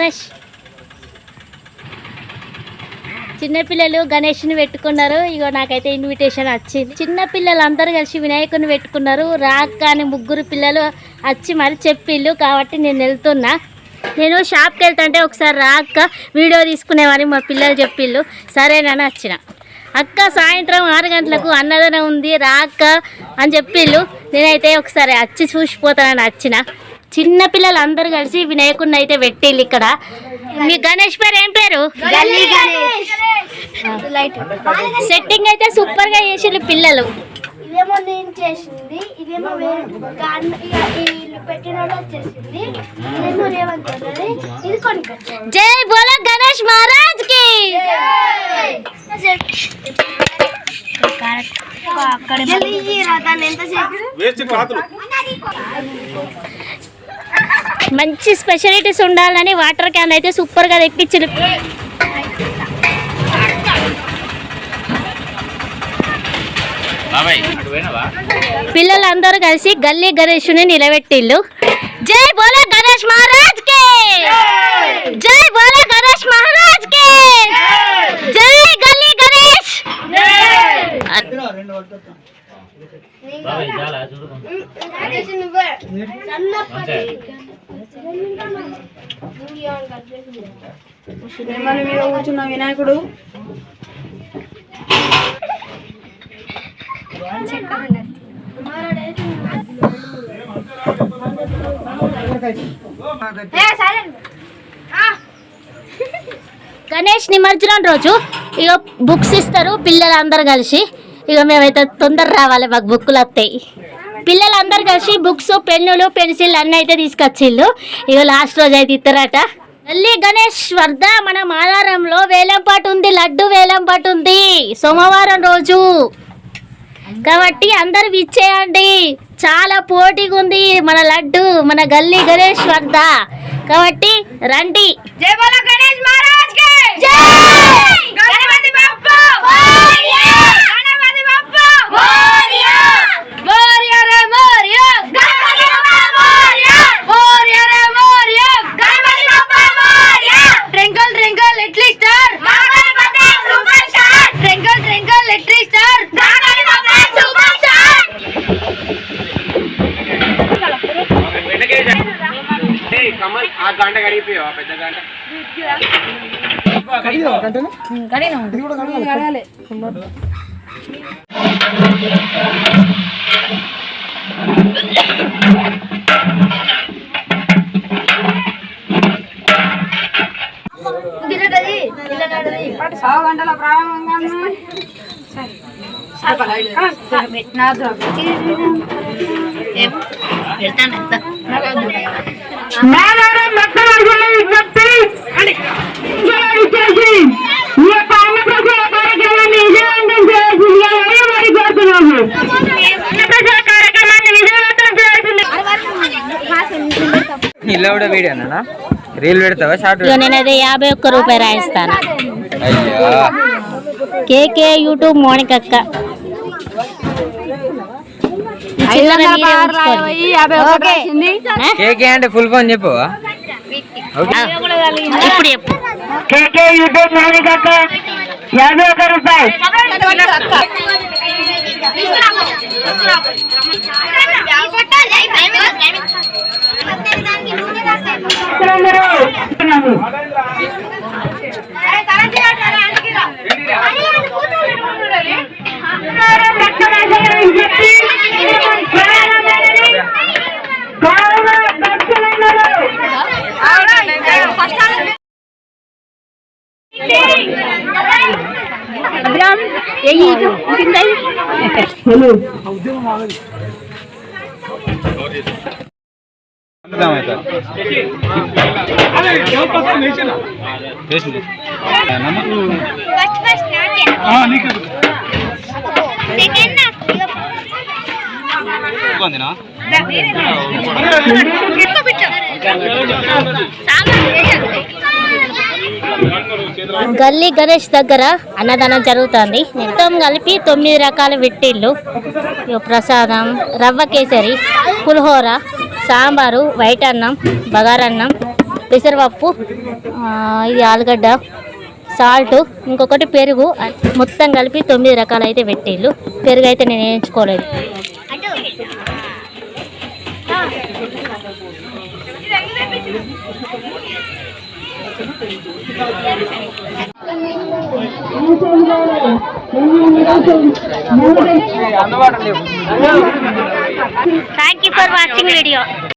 గణేష్ చిన్నపిల్లలు గణేష్ని పెట్టుకున్నారు. ఇగో నాకైతే ఇన్విటేషన్ వచ్చింది. చిన్నపిల్లలు అందరూ కలిసి వినాయకుని పెట్టుకున్నారు. రాక అని ముగ్గురు పిల్లలు వచ్చి మరి చెప్పిళ్ళు కాబట్టి నేను వెళ్తున్నా. నేను షాప్కి వెళ్తుంటే ఒకసారి రాక వీడియో తీసుకునేవాని మా పిల్లలు చెప్పిళ్ళు. సరేనని వచ్చిన. అక్క సాయంత్రం 6 గంటలకు అన్నదానం ఉంది రాక అని చెప్పిళ్ళు. నేనైతే ఒకసారి వచ్చి చూసిపోతానని వచ్చిన. చిన్నపిల్లలు అందరూ కలిసి వినాయకుడిని అయితే పెట్టిళ్ళు. ఇక్కడ మీ గణేష్ పేరు ఏం పేరు? సెట్టింగ్ అయితే సూపర్ గా చేసిళ్ళు పిల్లలు. ఇదేమో నేను చేసింది, ఇదేమో పెట్టిన వచ్చేసింది, ఇదేమో రేవంత్ రెడ్డి, ఇది కొనుక్కొచ్చి. జై బోలో గణేష్ మహారాజ్ కి. మంచి స్పెషాలిటీస్ ఉండాలని వాటర్ క్యాన్ అయితే సూపర్ గా తెప్పించారు. పిల్లలందరూ కలిసి గల్లీ గణేషుని నిలబెట్టిళ్ళు. జై బోలో గణేష్ మహారాజ్ కి, జై బోలో గణేష్ మహారాజ్ కి, జై గల్లీ గణేష్. మీద కూర్చున్న వినాయకుడు గణేష్ నిమజ్జనం రోజు ఇక బుక్స్ ఇస్తారు పిల్లలందరూ కలిసి. ఇక మేమైతే తొందర రావాలి, మాకు బుక్కులు వస్తాయి. పిల్లలందరూ కలిసి బుక్స్ పెన్నులు పెన్సిల్ అన్నీ అయితే తీసుకొచ్చిళ్ళు. ఇక లాస్ట్ రోజు అయితే ఇస్తారట. గల్లీ గణేష్ వద్ద మన మాదారంలో వేలంపాటు ఉంది, లడ్డు వేలంపాటు ఉంది సోమవారం రోజు కాబట్టి అందరు విచ్చేయండి. చాలా పోటీగా ఉంది మన లడ్డు మన గల్లీ గణేష్ వద్ద కాబట్టి రండి. జై బోలో గణేష్ మహారాజ్ కి జై. గణపతి బప్పా మోరియా, గణపతి బప్పా మోరియా, మోరియా రే మోరియా, గణపతి బప్పా మోరియా, మోరియా రే Morya, Ganpati Bappa Morya. Twinkle twinkle little star, Ganpati Bappa super star. Twinkle twinkle little star, Ganpati Bappa super star. Kamal ఆ గంట గడిపోయావా? పెద్ద గంట గంటల ప్రారంభంగా ఇలా కూడా వీడియో అన్నా రీల్ పెడతావా షార్ట్? నేనైతే 51 రూపాయలు రాయిస్తాను. కేకే యూట్యూబ్ మోనికక్క. కేకే అంటే ఫుల్ ఫోన్ చెప్పు. ఇప్పుడు చెప్పు. కేకే యూట్యూబ్ మోనికక్క 51 రూపాయలు. గల్లీ గణేష్ దగ్గర అన్నదానం జరుగుతుంది. మొత్తం కలిపి 9 రకాల వెట్టిళ్ళు, ప్రసాదం, రవ్వ కేసరి, పులిహోర, సాంబారు, వైట్ అన్నం, బగారన్నం, పెసరపప్పు, ఇది ఆలుగడ్డ, సాల్ట్, ఇంకొకటి పెరుగు, మొత్తం కలిపి 9 రకాలు అయితే పెట్టిళ్ళు. పెరుగు అయితే నేను వేయించుకోలేదు. Thank you for watching video.